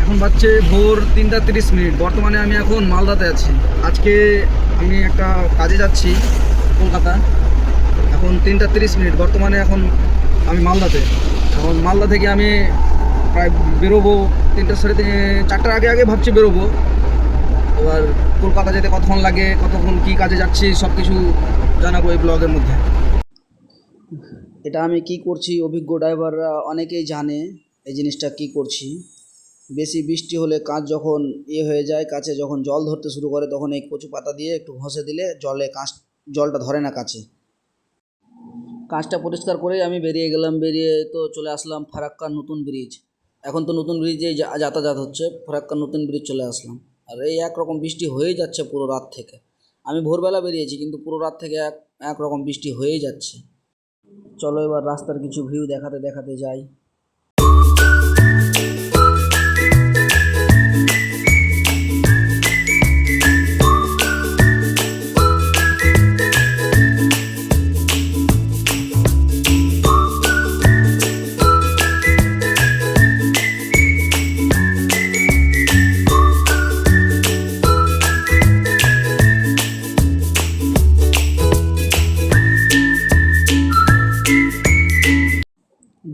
এখন বাজছে ভোর 3:30। বর্তমানে আমি এখন মালদাতে আছি। আজকে আমি একটা কাজে যাচ্ছি কলকাতা। এখন 3:30। বর্তমানে এখন আমি মালদাতে। এখন মালদা থেকে আমি প্রায় বেরোবো 4টার আগে আগে ভাবছি বেরোবো। এবার কলকাতা যেতে কতক্ষণ লাগে, কতক্ষণ কী কাজে যাচ্ছি, সব কিছু জানাবো এই ব্লগের মধ্যে। এটা আমি কি করছি, অভিজ্ঞ ড্রাইভাররা অনেকেই জানে এই জিনিসটা কি করছি। বেশি বৃষ্টি হলে কাঁচ যখন হয়ে যায়, কাছে যখন জল ধরতে শুরু করে, তখন এই কচু পাতা দিয়ে একটু ঘষে দিলে জলটা ধরে না কাছে। কাঁচটা পরিষ্কার করেই আমি বেরিয়ে গেলাম। বেরিয়ে তো চলে আসলাম ফারাক্কার নতুন ব্রিজ। এখন তো নতুন ব্রিজে যাতায়াত হচ্ছে, ফারাক্কার নতুন ব্রিজ চলে আসলাম। আর এই একরকম বৃষ্টি হয়েই যাচ্ছে পুরো রাত থেকে। আমি ভোরবেলা বেরিয়েছি, কিন্তু পুরো রাত থেকে একরকম বৃষ্টি হয়েই যাচ্ছে। চলো এবার রাস্তার কিছু ভিউ দেখাতে দেখাতে যাই।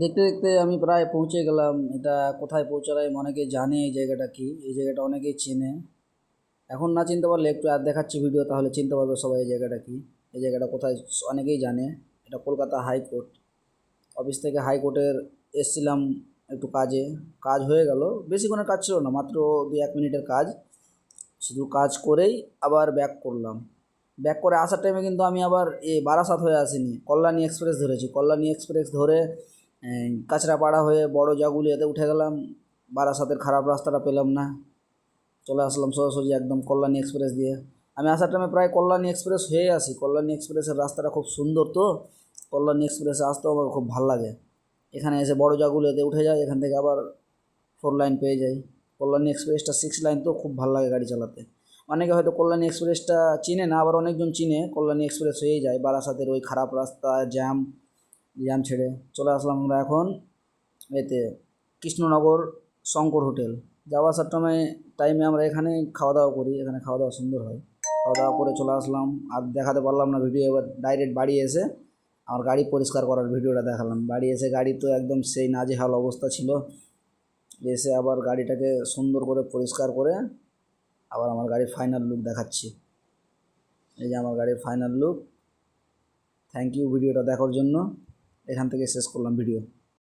দেখতে দেখতে আমি প্রায় পৌঁছে গেলাম। এটা কোথায় পৌঁছালাম, অনেকেই জানে এই জায়গাটা কি, এই জায়গাটা অনেকেই চেনে। এখন না চিনতে পারলে একটু আর দেখাচ্ছি ভিডিও, তাহলে চিনতে পারবে সবাই এই জায়গাটা কি, এই জায়গাটা কোথায়। অনেকেই জানে এটা কলকাতা হাইকোর্ট। অফিস থেকে হাইকোর্টের এসছিলাম একটু কাজ হয়ে গেল। বেশিক্ষণের কাজ ছিল না, মাত্র 2-1 মিনিটের কাজ। শুধু কাজ করেই আবার ব্যাক করলাম। ব্যাক করে আসার টাইমে কিন্তু আমি আবার বারাসাত হয়ে আসিনি, কল্যাণী এক্সপ্রেস ধরেছি। কল্যাণী এক্সপ্রেস ধরে কাঁচরাপাড়া হয়ে বড় জাগুলি এতে উঠে গেলাম। বারাসাতের খারাপ রাস্তাটা পেলাম না, চলে আসলাম সোজাসুজি একদম কল্যাণী এক্সপ্রেস দিয়ে। আমি আসার টাইমে প্রায় কল্যাণী এক্সপ্রেস হয়ে আসি। কল্যাণী এক্সপ্রেসের রাস্তাটা খুব সুন্দর, তো কল্যাণী এক্সপ্রেসে আসতেও আমার খুব ভালো লাগে। এখানে এসে বড় জাগুলিতে উঠে যায়, এখান থেকে আবার 4 লাইন পেয়ে যাই। কল্যাণী এক্সপ্রেসটা 6 লাইন, তো খুব ভালো লাগে গাড়ি চালাতে। অনেকে হয়তো কল্যাণী এক্সপ্রেসটা চিনে না, আবার অনেকজন চিনে। কল্যাণী এক্সপ্রেস হয়েই যায় বারাসাতের ওই খারাপ রাস্তা, জ্যাম ছেড়ে চলে আসলাম আমরা এখন এতে কৃষ্ণনগর শঙ্কর হোটেল। যাওয়া আসার টাইমে আমরা এখানে খাওয়া দাওয়া করি, এখানে খাওয়া দাওয়া সুন্দর হয়। খাওয়া দাওয়া করে চলে আসলাম। আর দেখাতে পারলাম না ভিডিও, এবার ডাইরেক্ট বাড়ি এসে আমার গাড়ি পরিষ্কার করার ভিডিওটা দেখালাম। বাড়ি এসে গাড়ি তো একদম সেই নাজেহাল অবস্থা ছিল। এসে আবার গাড়িটাকে সুন্দর করে পরিষ্কার করে আবার আমার গাড়ির ফাইনাল লুক দেখাচ্ছি। এই যে আমার গাড়ির ফাইনাল লুক। থ্যাংক ইউ ভিডিওটা দেখার জন্য। এখান থেকে শেষ করলাম ভিডিও।